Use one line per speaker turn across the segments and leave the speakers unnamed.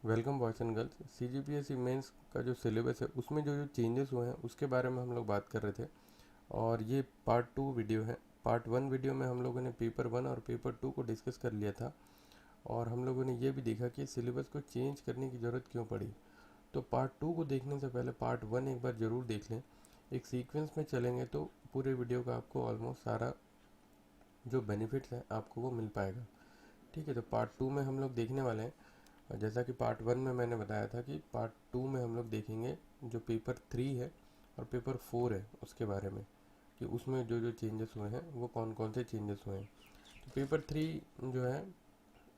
Welcome boys and girls. CGPSC mains का जो syllabus है उसमें जो जो चेंजेस हुए हैं उसके बारे में हम लोग बात कर रहे थे। और ये पार्ट 2 वीडियो है। पार्ट 1 वीडियो में हम लोगों ने पेपर 1 और पेपर 2 को डिस्कस कर लिया था। और हम लोगों ने ये भी देखा कि सिलेबस को चेंज करने की ज़रूरत क्यों पड़ी। तो पार्ट 2 को देखने से पहले पार्ट 1 एक बार ज़रूर देख लें। एक सीक्वेंस में चलेंगे तो पूरे वीडियो का आपको ऑलमोस्ट सारा जो बेनिफिट्स है आपको वो मिल पाएगा। ठीक है, तो पार्ट 2 में हम लोग देखने वाले हैं। और जैसा कि पार्ट 1 में मैंने बताया था कि पार्ट 2 में हम लोग देखेंगे जो पेपर 3 है और पेपर 4 है उसके बारे में, कि उसमें जो जो चेंजेस हुए हैं वो कौन कौन से चेंजेस हुए हैं। तो पेपर 3 जो है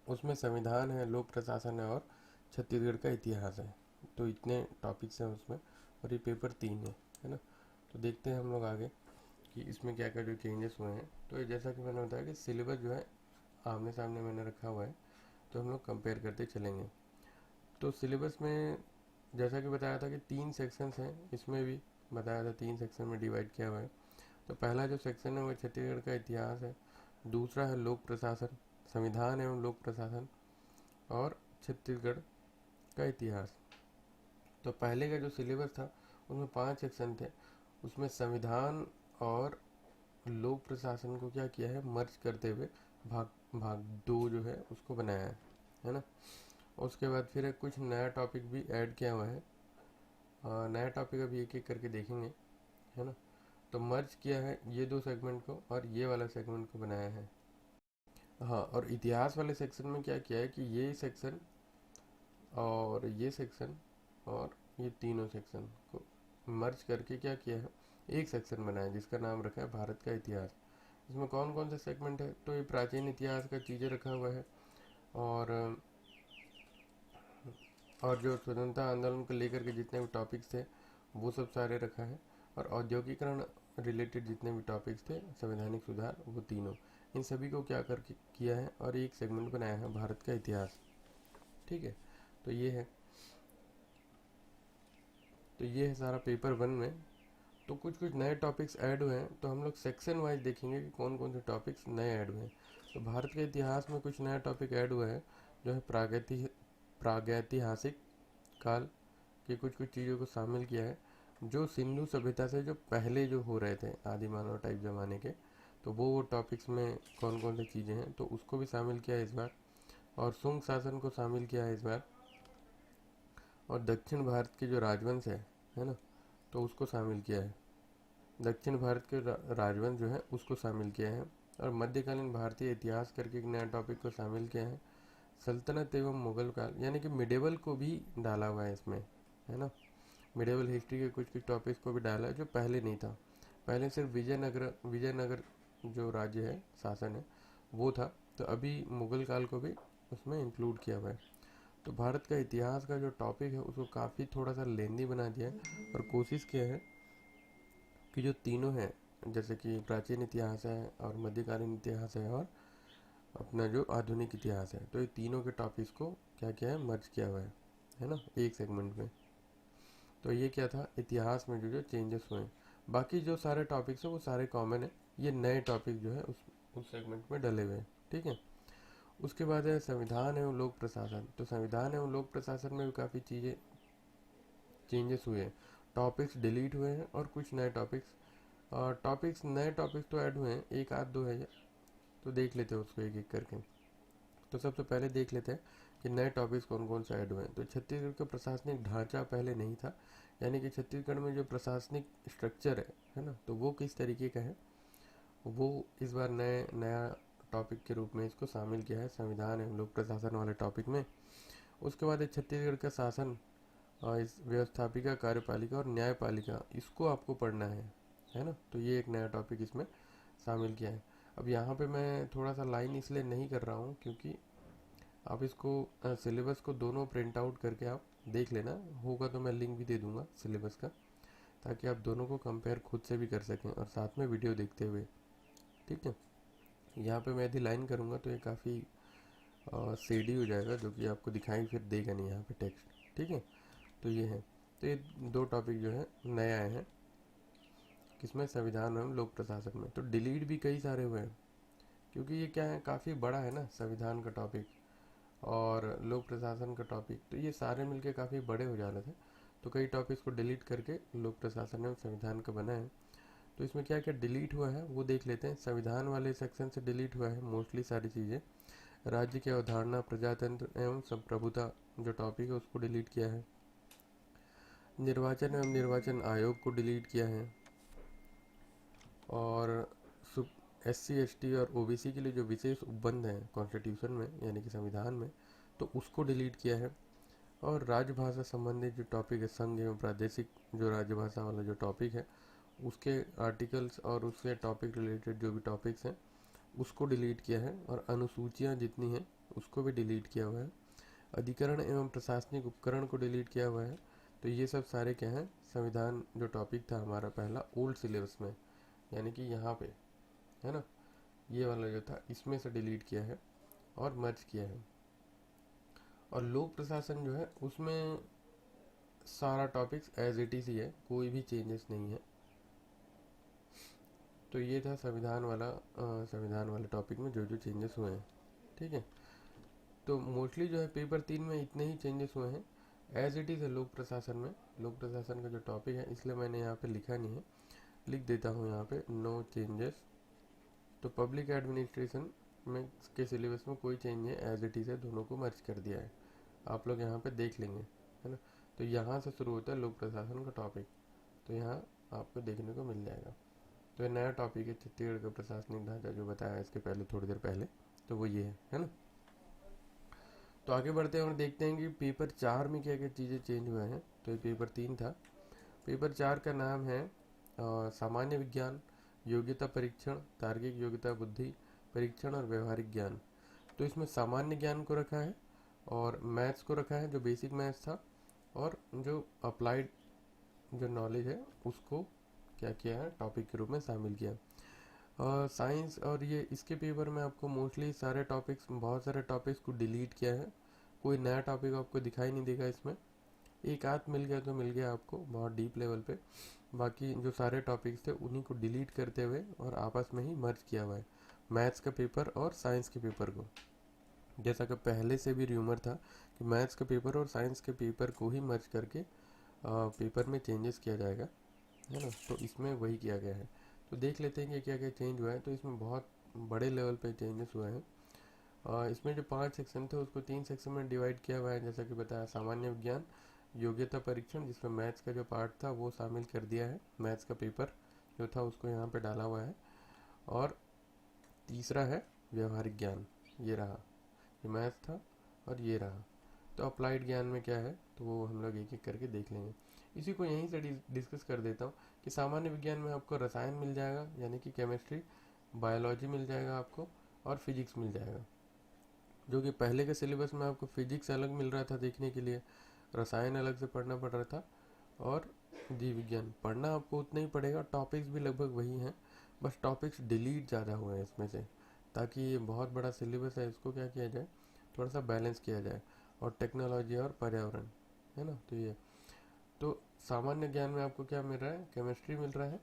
उसमें संविधान है, लोक प्रशासन है और छत्तीसगढ़ का इतिहास है। तो इतने टॉपिक्स हैं उसमें। और ये पेपर 3 है ना। तो देखते हैं हम लोग आगे कि इसमें क्या क्या जो चेंजेस हुए हैं। तो ये जैसा कि मैंने बताया कि सिलेबस जो है आमने सामने मैंने रखा हुआ है, तो हम लोग कंपेयर करते चलेंगे। तो सिलेबस में जैसा कि बताया था कि 3 सेक्शंस हैं, इसमें भी बताया था 3 सेक्शन में डिवाइड किया हुआ है। तो पहला जो सेक्शन है वो छत्तीसगढ़ का इतिहास है। दूसरा है लोक प्रशासन, संविधान एवं लोक प्रशासन और छत्तीसगढ़ का इतिहास। तो पहले का जो सिलेबस था उसमें 5 सेक्शन थे। उसमें संविधान और लोक प्रशासन को क्या किया है, मर्ज करते हुए भाग भाग 2 जो है उसको बनाया है ना। उसके बाद फिर एक कुछ नया टॉपिक भी ऐड किया हुआ है। नया टॉपिक अभी एक एक करके देखेंगे, है ना। तो मर्ज किया है ये 2 सेगमेंट को और ये वाला सेगमेंट को बनाया है। हाँ, और इतिहास वाले सेक्शन में क्या किया है कि ये सेक्शन और ये सेक्शन और ये तीनों सेक्शन को मर्ज करके क्या किया है, एक सेक्शन बनाया है जिसका नाम रखा है भारत का इतिहास। इसमें कौन कौन से सेगमेंट है, तो ये प्राचीन इतिहास का चीज़ें रखा हुआ है। और जो स्वतंत्रता आंदोलन को लेकर के जितने भी टॉपिक्स थे वो सब सारे रखा है। और औद्योगिकरण रिलेटेड जितने भी टॉपिक्स थे, संवैधानिक सुधार, वो तीनों, इन सभी को क्या करके किया है और एक सेगमेंट बनाया है भारत का इतिहास। ठीक है, तो ये है। तो ये है सारा पेपर 1 में। तो कुछ कुछ नए टॉपिक्स ऐड हुए हैं, तो हम लोग सेक्शन वाइज देखेंगे कि कौन कौन से टॉपिक्स नए ऐड हुए हैं। तो भारत के इतिहास में कुछ नया टॉपिक ऐड हुआ है, जो है प्रागैतिहासिक काल की कुछ कुछ चीज़ों को शामिल किया है। जो सिंधु सभ्यता से जो पहले जो हो रहे थे आदि मानव टाइप ज़माने के, तो वो टॉपिक्स में कौन कौन सी चीज़ें हैं तो उसको भी शामिल किया है इस बार। और शुंग शासन को शामिल किया है इस बार। और दक्षिण भारत के जो राजवंश है ना, तो उसको शामिल किया है। दक्षिण भारत के राजवंश जो है उसको शामिल किया है। और मध्यकालीन भारतीय इतिहास करके एक नया टॉपिक को शामिल किया है। सल्तनत एवं मुगल काल यानी कि मिडेवल को भी डाला हुआ है इसमें, है ना। मिडेवल हिस्ट्री के कुछ कुछ टॉपिक्स को भी डाला है जो पहले नहीं था। पहले सिर्फ विजयनगर जो राज्य है, शासन है, वो था। तो अभी मुगल काल को भी उसमें इंक्लूड किया हुआ है। तो भारत का इतिहास का जो टॉपिक है उसको काफ़ी थोड़ा सा लेंदी बना दिया है और कोशिश किया है कि जो तीनों हैं, जैसे कि प्राचीन इतिहास है और मध्यकालीन इतिहास है और अपना जो आधुनिक इतिहास है, तो ये तीनों के टॉपिक्स को क्या किया है, मर्ज किया हुआ है ना, एक सेगमेंट में। तो ये क्या था, इतिहास में जो जो चेंजेस हुए हैं। बाकी जो सारे टॉपिक्स हैं वो सारे कॉमन है। ये नए टॉपिक जो है उस सेगमेंट में डले हुए हैं। ठीक है। उसके बाद है संविधान एवं लोक प्रशासन। तो संविधान एवं लोक प्रशासन में भी काफ़ी चीज़ें चेंजेस हुए हैं। टॉपिक्स डिलीट हुए हैं और कुछ नए नए टॉपिक्स तो ऐड हुए हैं, एक आध दो है ये। तो देख लेते हैं उसको एक एक करके। तो सबसे पहले देख लेते हैं कि नए टॉपिक्स कौन कौन से ऐड हुए हैं। तो छत्तीसगढ़ का प्रशासनिक ढांचा पहले नहीं था, यानी कि छत्तीसगढ़ में जो प्रशासनिक स्ट्रक्चर है ना, तो वो किस तरीके का है, वो इस बार नया टॉपिक के रूप में इसको शामिल किया है संविधान एवं लोक प्रशासन वाले टॉपिक में। उसके बाद है छत्तीसगढ़ का शासन, इस व्यवस्थापिका, कार्यपालिका और न्यायपालिका, इसको आपको पढ़ना है ना। तो ये एक नया टॉपिक इसमें शामिल किया है। अब यहाँ पे मैं थोड़ा सा लाइन इसलिए नहीं कर रहा हूँ क्योंकि आप इसको सिलेबस को दोनों प्रिंट आउट करके आप देख लेना, होगा तो मैं लिंक भी दे दूंगा सिलेबस का, ताकि आप दोनों को कंपेयर खुद से भी कर सकें और साथ में वीडियो देखते हुए। ठीक है। यहाँ पे मैं यदि लाइन करूँगा तो ये काफ़ी शेडी हो जाएगा, जो कि आपको दिखाई फिर देगा नहीं यहाँ पे टेक्स्ट। ठीक है। तो ये है। तो ये दो टॉपिक जो है नए आए हैं किसमें, संविधान एवं लोक प्रशासन में। तो डिलीट भी कई सारे हुए हैं क्योंकि ये क्या है, काफ़ी बड़ा है ना संविधान का टॉपिक। और लोक प्रशासन का टॉपिक, तो ये सारे मिलके काफ़ी बड़े हो जा रहे थे, तो कई टॉपिक्स को डिलीट करके लोक प्रशासन एवं संविधान का बना है। तो इसमें क्या क्या डिलीट हुआ है वो देख लेते हैं। संविधान वाले सेक्शन से डिलीट हुआ है मोस्टली सारी चीज़ें। राज्य की अवधारणा, प्रजातंत्र एवं संप्रभुता जो टॉपिक है उसको डिलीट किया है। निर्वाचन एवं निर्वाचन आयोग को डिलीट किया है। और SC ST और OBC के लिए जो विशेष उपबंध हैं कॉन्स्टिट्यूशन में यानी कि संविधान में, तो उसको डिलीट किया है। और राजभाषा संबंधित जो टॉपिक है, संघ एवं प्रादेशिक जो राजभाषा वाला जो टॉपिक है उसके आर्टिकल्स और उसके टॉपिक रिलेटेड जो भी टॉपिक्स हैं उसको डिलीट किया है। और अनुसूचियाँ जितनी हैं उसको भी डिलीट किया हुआ है। अधिकरण एवं प्रशासनिक उपकरण को डिलीट किया हुआ है। तो ये सब सारे क्या हैं, संविधान जो टॉपिक था हमारा पहला ओल्ड सिलेबस में, यानी कि यहाँ पे है ना, ये वाला जो था इसमें से डिलीट किया है और मर्ज किया है। और लोक प्रशासन जो है उसमें सारा टॉपिक्स एज इट इज ही है, कोई भी चेंजेस नहीं है। तो ये था संविधान वाले टॉपिक में जो जो चेंजेस हुए हैं। ठीक है, तो मोस्टली जो है पेपर 3 में इतने ही चेंजेस हुए हैं। एज इट इज़ है लोक प्रशासन में, लोक प्रशासन का जो टॉपिक है इसलिए मैंने यहाँ पे लिखा नहीं है, लिख देता हूँ यहाँ पे नो चेंजेस। तो पब्लिक एडमिनिस्ट्रेशन में के सिलेबस में कोई चेंज है, एज इट इज़ है, दोनों को मर्ज कर दिया है। आप लोग यहाँ पे देख लेंगे, है ना। तो यहाँ से शुरू होता है लोक प्रशासन का टॉपिक, तो यहाँ आपको देखने को मिल जाएगा। तो ये नया टॉपिक है छत्तीसगढ़ का प्रशासनिक ढांचा, जो बताया इसके पहले थोड़ी देर पहले, तो वो ये है ना। तो आगे बढ़ते हैं और देखते हैं कि पेपर 4 में क्या क्या चीज़ें चेंज हुए हैं। तो ये पेपर 3 था। पेपर 4 का नाम है सामान्य विज्ञान, योग्यता परीक्षण, तार्किक योग्यता, बुद्धि परीक्षण और व्यवहारिक ज्ञान। तो इसमें सामान्य ज्ञान को रखा है और मैथ्स को रखा है जो बेसिक मैथ्स था, और जो अप्लाइड जो नॉलेज है उसको क्या किया है, टॉपिक के रूप में शामिल किया। साइंस और ये इसके पेपर में आपको मोस्टली सारे टॉपिक्स, बहुत सारे टॉपिक्स को डिलीट किया है। कोई नया टॉपिक आपको दिखाई नहीं देगा इसमें, एक आध मिल गया तो मिल गया आपको बहुत डीप लेवल पे। बाकी जो सारे टॉपिक्स थे उन्हीं को डिलीट करते हुए और आपस में ही मर्ज किया हुआ है, मैथ्स का पेपर और साइंस के पेपर को। जैसा कि पहले से भी र्यूमर था कि मैथ्स के पेपर और साइंस के पेपर को ही मर्ज करके पेपर में चेंजेस किया जाएगा, है ना। तो इसमें वही किया गया है। तो देख लेते हैं कि क्या क्या चेंज हुआ है। तो इसमें बहुत बड़े लेवल पे चेंजेस हुए हैं। इसमें जो 5 सेक्शन थे उसको 3 सेक्शन में डिवाइड किया हुआ है, जैसा कि बताया। सामान्य विज्ञान, योग्यता परीक्षण जिसमें मैथ्स का जो पार्ट था वो शामिल कर दिया है, मैथ्स का पेपर जो था उसको यहाँ पे डाला हुआ है। और तीसरा है व्यवहारिक ज्ञान, ये रहा, ये मैथ्स था और ये रहा। तो अप्लाइड ज्ञान में क्या है तो वो हम लोग एक एक करके देख लेंगे। इसी को यहीं से डिस्कस कर देता हूँ कि सामान्य विज्ञान में आपको रसायन मिल जाएगा यानी कि केमिस्ट्री, बायोलॉजी मिल जाएगा आपको, और फिजिक्स मिल जाएगा। जो कि पहले के सिलेबस में आपको फिजिक्स अलग मिल रहा था देखने के लिए, रसायन अलग से पढ़ना पड़ रहा था, और जीव विज्ञान पढ़ना आपको उतना ही पड़ेगा। टॉपिक्स भी लगभग वही हैं, बस टॉपिक्स डिलीट ज़्यादा हुए हैं इसमें से, ताकि ये बहुत बड़ा सिलेबस है, इसको क्या किया जाए, थोड़ा सा बैलेंस किया जाए। और टेक्नोलॉजी और पर्यावरण, है ना। तो ये तो सामान्य ज्ञान में आपको क्या मिल रहा है, केमिस्ट्री मिल रहा है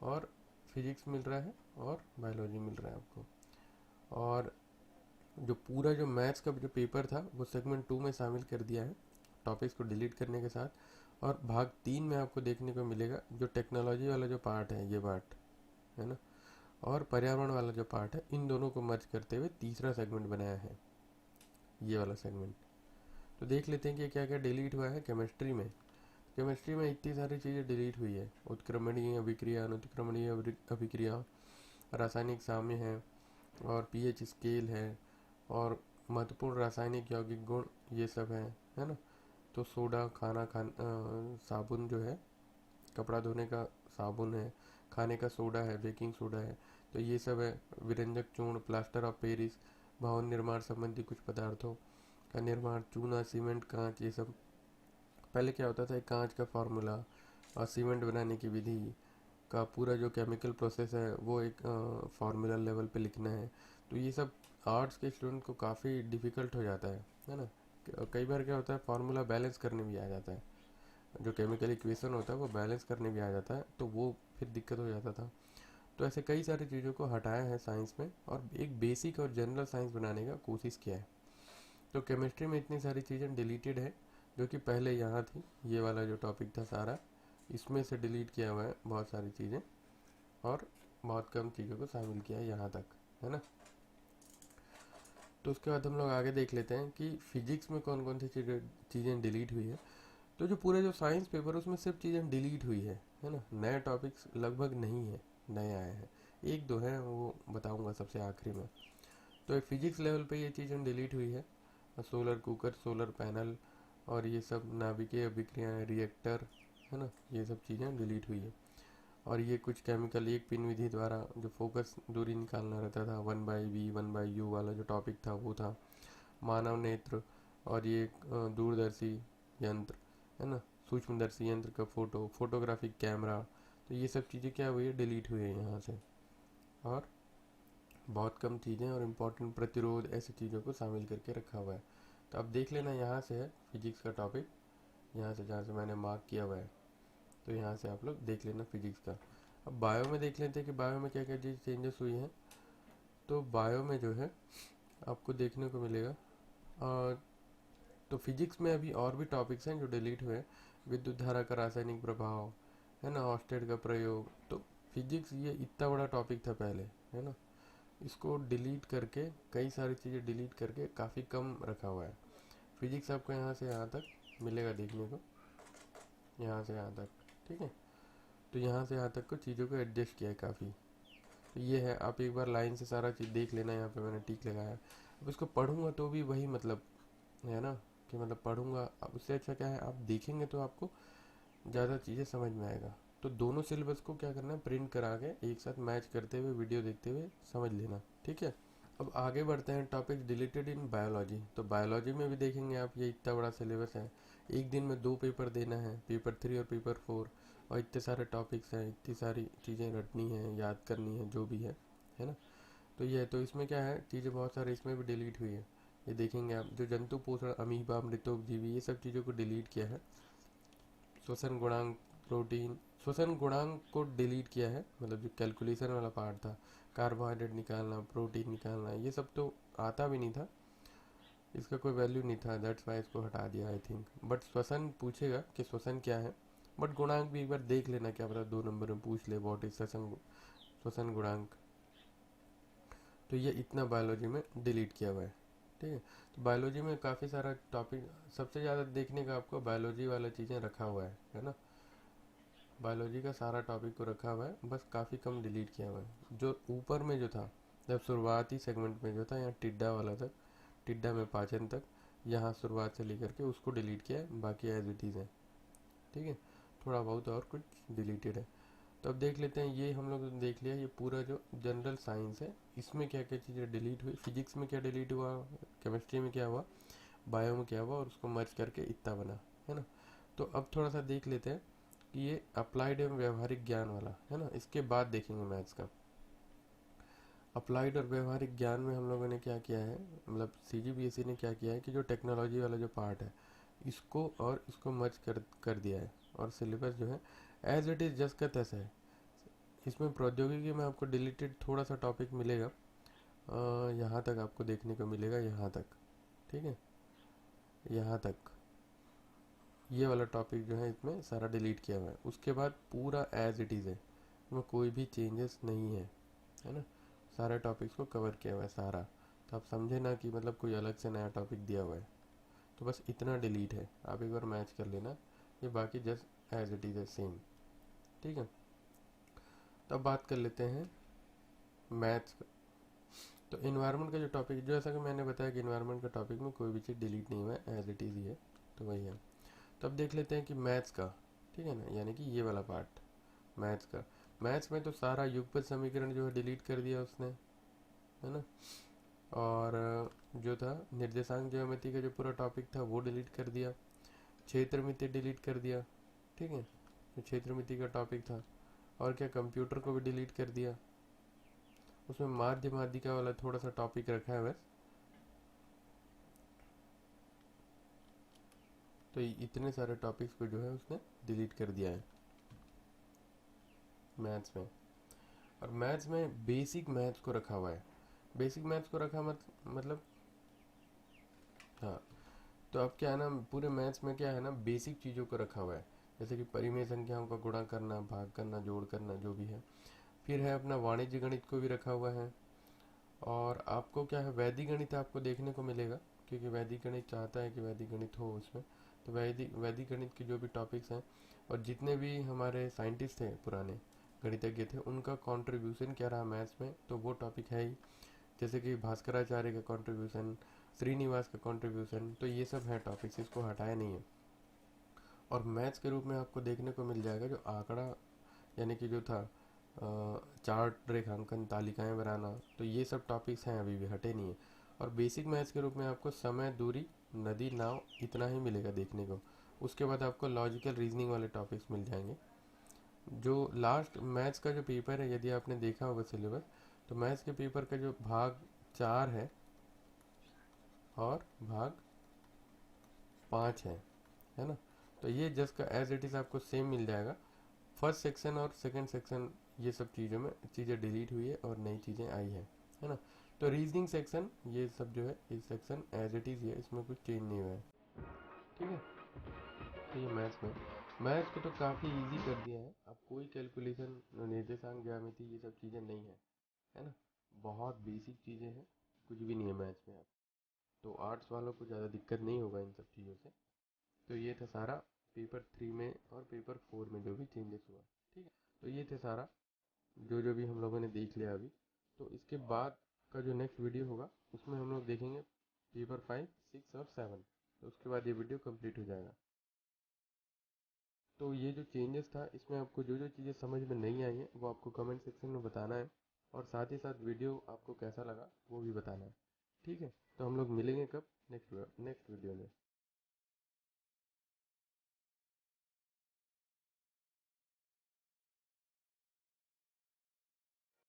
और फिजिक्स मिल रहा है और बायोलॉजी मिल रहा है आपको। और जो पूरा जो मैथ्स का जो पेपर था वो सेगमेंट 2 में शामिल कर दिया है, टॉपिक्स को डिलीट करने के साथ। और भाग 3 में आपको देखने को मिलेगा जो टेक्नोलॉजी वाला जो पार्ट है, ये पार्ट है ना, और पर्यावरण वाला जो पार्ट है, इन दोनों को मर्ज करते हुए तीसरा सेगमेंट बनाया है, ये वाला सेगमेंट। तो देख लेते हैं कि क्या क्या डिलीट हुआ है केमिस्ट्री में। केमिस्ट्री में इतनी सारी चीज़ें डिलीट हुई है। उत्क्रमणीय अभिक्रिया, अनुत्क्रमणीय अभिक्रिया, रासायनिक साम्य है, और पीएच स्केल है, और महत्वपूर्ण रासायनिक यौगिक गुण, ये सब है ना। तो सोडा, साबुन जो है, कपड़ा धोने का साबुन है, खाने का सोडा है, बेकिंग सोडा है, तो ये सब है। विरंजक चूर्ण, प्लास्टर ऑफ पेरिस, भवन निर्माण संबंधी कुछ पदार्थों का निर्माण, चूना, सीमेंट, कांच, ये सब। पहले क्या होता था, एक कांच का फार्मूला और सीमेंट बनाने की विधि का पूरा जो केमिकल प्रोसेस है वो एक फार्मूला लेवल पे लिखना है। तो ये सब आर्ट्स के स्टूडेंट को काफ़ी डिफ़िकल्ट हो जाता है ना। कई बार क्या होता है, फार्मूला बैलेंस करने भी आ जाता है, जो केमिकल इक्वेशन होता है वो बैलेंस करने भी आ जाता है, तो वो फिर दिक्कत हो जाता था। तो ऐसे कई सारी चीज़ों को हटाया है साइंस में और एक बेसिक और जनरल साइंस बनाने का कोशिश किया है। तो केमिस्ट्री में इतनी सारी चीज़ें डिलीटेड है जो कि पहले यहाँ थी। ये वाला जो टॉपिक था सारा इसमें से डिलीट किया हुआ है बहुत सारी चीज़ें, और बहुत कम चीज़ों को शामिल किया है यहाँ तक, है ना। तो उसके बाद हम लोग आगे देख लेते हैं कि फिजिक्स में कौन कौन सी चीज़ें डिलीट हुई है। तो जो पूरे जो साइंस पेपर है उसमें सब चीज़ें डिलीट हुई है ना। नए टॉपिक्स लगभग नहीं है, नए आए हैं, एक दो हैं, वो बताऊंगा सबसे आखिरी में। तो एक फिजिक्स लेवल पे ये चीज़ें डिलीट हुई है, सोलर कुकर, सोलर पैनल और ये सब नाभिकीय अभिक्रियाएं, रिएक्टर, है ना, ये सब चीज़ें डिलीट हुई है। और ये कुछ केमिकल एक पिन विधि द्वारा जो फोकस दूरी निकालना रहता था, 1/v 1/u वाला जो टॉपिक था वो था। मानव नेत्र और ये दूरदर्शी यंत्र, है ना, सूक्ष्मदर्शी यंत्र का फोटोग्राफिक कैमरा, तो ये सब चीज़ें क्या हुई है, डिलीट हुई है यहाँ से। और बहुत कम चीज़ें और इम्पोर्टेंट प्रतिरोध ऐसी चीज़ों को शामिल करके रखा हुआ है। तो अब देख लेना, यहाँ से है फिजिक्स का टॉपिक, यहाँ से जहाँ से मैंने मार्क किया हुआ है, तो यहाँ से आप लोग देख लेना फिजिक्स का। अब बायो में देख लेते हैं कि बायो में क्या क्या चीज़ चेंजेस हुई हैं। तो बायो में जो है आपको देखने को मिलेगा, तो फिजिक्स में अभी और भी टॉपिक्स हैं जो डिलीट हुए हैं। विद्युत धारा का रासायनिक प्रभाव, है ना, ऑस्टेड का प्रयोग। तो फिजिक्स ये इतना बड़ा टॉपिक था पहले, है ना, इसको डिलीट करके, कई सारी चीज़ें डिलीट करके काफ़ी कम रखा हुआ है। फिजिक्स आपको यहाँ से यहाँ तक मिलेगा देखने को, यहाँ से यहाँ तक, ठीक है। तो यहाँ से यहाँ तक को चीज़ों को एडजस्ट किया है काफ़ी। तो ये है, आप एक बार लाइन से सारा चीज़ देख लेना, यहाँ पे मैंने टिक लगाया है। अब इसको पढ़ूंगा तो भी वही मतलब है ना, कि मतलब पढ़ूंगा, अब उससे अच्छा क्या है, आप देखेंगे तो आपको ज़्यादा चीज़ें समझ में आएगा। तो दोनों सिलेबस को क्या करना है, प्रिंट करा के एक साथ मैच करते हुए वीडियो देखते हुए समझ लेना, ठीक है। अब आगे बढ़ते हैं, टॉपिक डिलीटेड इन बायोलॉजी। तो बायोलॉजी में भी देखेंगे आप, ये इतना बड़ा सिलेबस है, एक दिन में 2 पेपर देना है, पेपर 3 और पेपर 4, और इतने सारे टॉपिक्स हैं, इतनी सारी चीज़ें रटनी है, याद करनी है, जो भी है ना। तो ये, तो इसमें क्या है, चीज़ें बहुत सारी इसमें भी डिलीट हुई है। ये देखेंगे आप, जो जंतु पोषण, अमीबा, मृतोपजीवी, ये सब चीज़ों को डिलीट किया है। श्वसन गुणांक, प्रोटीन, श्वसन गुणांक को डिलीट किया है, मतलब जो कैलकुलेशन वाला पार्ट था, कार्बोहाइड्रेट निकालना, प्रोटीन निकालना, ये सब तो आता भी नहीं था, इसका कोई वैल्यू नहीं था, दैट्स वाई इसको हटा दिया आई थिंक। बट श्वसन पूछेगा कि श्वसन क्या है, बट गुणांक भी एक बार देख लेना, क्या पता 2 नंबर में पूछ ले, व्हाट इज श्वसन गुणांक। तो ये इतना बायोलॉजी में डिलीट किया हुआ है, ठीक है। तो बायोलॉजी में काफ़ी सारा टॉपिक, सबसे ज़्यादा देखने का आपको बायोलॉजी वाला चीज़ें रखा हुआ है ना। बायोलॉजी का सारा टॉपिक को रखा हुआ है, बस काफ़ी कम डिलीट किया हुआ है। जो ऊपर में जो था, जब शुरुआती सेगमेंट में जो था, यहाँ टिड्डा वाला तक, टिड्डा में पाचन तक, यहाँ शुरुआत से लेकर के उसको डिलीट किया है, बाकी एज इट इज़ है, ठीक है। थोड़ा बहुत और कुछ डिलीटेड है। तो अब देख लेते हैं, ये हम लोग देख लिया, ये पूरा जो जनरल साइंस है इसमें क्या क्या चीज़ें डिलीट हुई, फिजिक्स में क्या डिलीट हुआ, केमिस्ट्री में क्या हुआ, बायो में क्या हुआ, और उसको मर्ज करके इतना बना, है ना। तो अब थोड़ा सा देख लेते हैं कि ये अप्लाइड एवं व्यवहारिक ज्ञान वाला है ना, इसके बाद देखेंगे मैथ्स का। अप्लाइड और व्यवहारिक ज्ञान में हम लोगों ने क्या किया है, मतलब CGBSE ने क्या किया है कि जो टेक्नोलॉजी वाला जो पार्ट है इसको और इसको मर्ज कर दिया है, और सिलेबस जो है एज इट इज़ जस्ट का तैसा है। इसमें प्रौद्योगिकी में आपको डिलीटेड थोड़ा सा टॉपिक मिलेगा, यहाँ तक आपको देखने को मिलेगा, यहाँ तक, ठीक है, यहाँ तक ये वाला टॉपिक जो है इसमें सारा डिलीट किया हुआ है। उसके बाद पूरा एज इट इज़ है, इसमें कोई भी चेंजेस नहीं है ना, सारे टॉपिक्स को कवर किया हुआ है सारा। तो आप समझे ना कि मतलब कोई अलग से नया टॉपिक दिया हुआ है, तो बस इतना डिलीट है, आप एक बार मैच कर लेना, ये बाकी जस्ट एज इट इज़ है सेम, ठीक है। तो अब बात कर लेते हैं मैथ्स का। तो इन्वायरमेंट का जो टॉपिक, जो ऐसा कि मैंने बताया कि इन्वायरमेंट का टॉपिक में कोई भी चीज़ डिलीट नहीं हुआ है, एज इट इज़ ही है, तो वही है। तो अब देख लेते हैं कि मैथ्स का, ठीक है ना, यानी कि ये वाला पार्ट मैथ्स का। मैथ्स में तो सारा युगपत समीकरण जो है डिलीट कर दिया उसने, है ना। और जो था निर्देशांक ज्योमेट्री का जो पूरा टॉपिक था वो डिलीट कर दिया, क्षेत्रमिति डिलीट कर दिया, ठीक है, जो क्षेत्रमिति का टॉपिक था। और क्या, कंप्यूटर को भी डिलीट कर दिया, उसमें माध्य माध्यिका वाला थोड़ा सा टॉपिक रखा है बस। तो इतने सारे टॉपिक्स को जो है उसने डिलीट कर दिया है मैथ्स में। और मैथ्स में बेसिक मैथ्स को रखा हुआ है, बेसिक मैथ्स को रखा मतलब, हाँ, तो अब क्या है ना, पूरे मैथ्स में क्या है ना, बेसिक चीज़ों को रखा हुआ है, जैसे कि परिमेय संख्याओं का गुणा करना, भाग करना, जोड़ करना, जो भी है। फिर है अपना वाणिज्य गणित को भी रखा हुआ है। और आपको क्या है, वैदिक गणित आपको देखने को मिलेगा, क्योंकि वैदिक गणित चाहता है कि वैदिक गणित हो उसमें। तो वैदिक वैदिक गणित के जो भी टॉपिक्स हैं, और जितने भी हमारे साइंटिस्ट थे पुराने गणितज्ञ थे, उनका कंट्रीब्यूशन क्या रहा मैथ्स में, तो वो टॉपिक है ही। जैसे कि भास्कराचार्य का कंट्रीब्यूशन, श्रीनिवास का कंट्रीब्यूशन, तो ये सब है टॉपिक्स, इसको हटाया नहीं है। और मैथ्स के रूप में आपको देखने को मिल जाएगा जो आंकड़ा, यानी कि जो था चार्ट, रेखांकन, तालिकाएं बनाना, तो ये सब टॉपिक्स हैं, अभी भी हटे नहीं है। और बेसिक मैथ्स के रूप में आपको समय, दूरी, नदी, नाव, इतना ही मिलेगा देखने को। उसके बाद आपको लॉजिकल रीजनिंग वाले टॉपिक्स मिल जाएंगे। जो लास्ट मैथ्स का जो पेपर है, यदि आपने देखा होगा सिलेबस, तो मैथ्स के पेपर का जो भाग 4 है और भाग 5 है ना। तो ये जस्ट का एज इट इज़ आपको सेम मिल जाएगा। फर्स्ट सेक्शन और सेकंड सेक्शन, ये सब चीज़ों में चीज़ें डिलीट हुई है और नई चीज़ें आई है ना। तो रीजनिंग सेक्शन, ये सब जो है, इस सेक्शन एज इट इज़ है, इसमें कुछ चेंज नहीं हुआ है। ठीक है। तो ये मैथ्स को तो काफ़ी इजी कर दिया है। अब कोई कैलकुलेशन, निर्देशांक, ज्यामिति, ये सब चीज़ें नहीं है ना। बहुत बेसिक चीज़ें हैं, कुछ भी नहीं है मैथ्स में। अब तो आर्ट्स वालों को ज़्यादा दिक्कत नहीं होगा इन सब चीज़ों से। तो ये था सारा पेपर 3 में और पेपर 4 में जो भी चेंजेस हुआ। ठीक है। तो ये थे सारा जो जो भी हम लोगों ने देख लिया अभी। तो इसके बाद का जो नेक्स्ट वीडियो होगा, उसमें हम लोग देखेंगे पेपर 5, 6 और 7। तो उसके बाद ये वीडियो कंप्लीट हो जाएगा। तो ये जो चेंजेस था, इसमें आपको जो जो चीज़ें समझ में नहीं आई हैं, वो आपको कमेंट सेक्शन में बताना है। और साथ ही साथ वीडियो आपको कैसा लगा वो भी बताना है। ठीक है। तो हम लोग मिलेंगे कब, नेक्स्ट वीडियो में।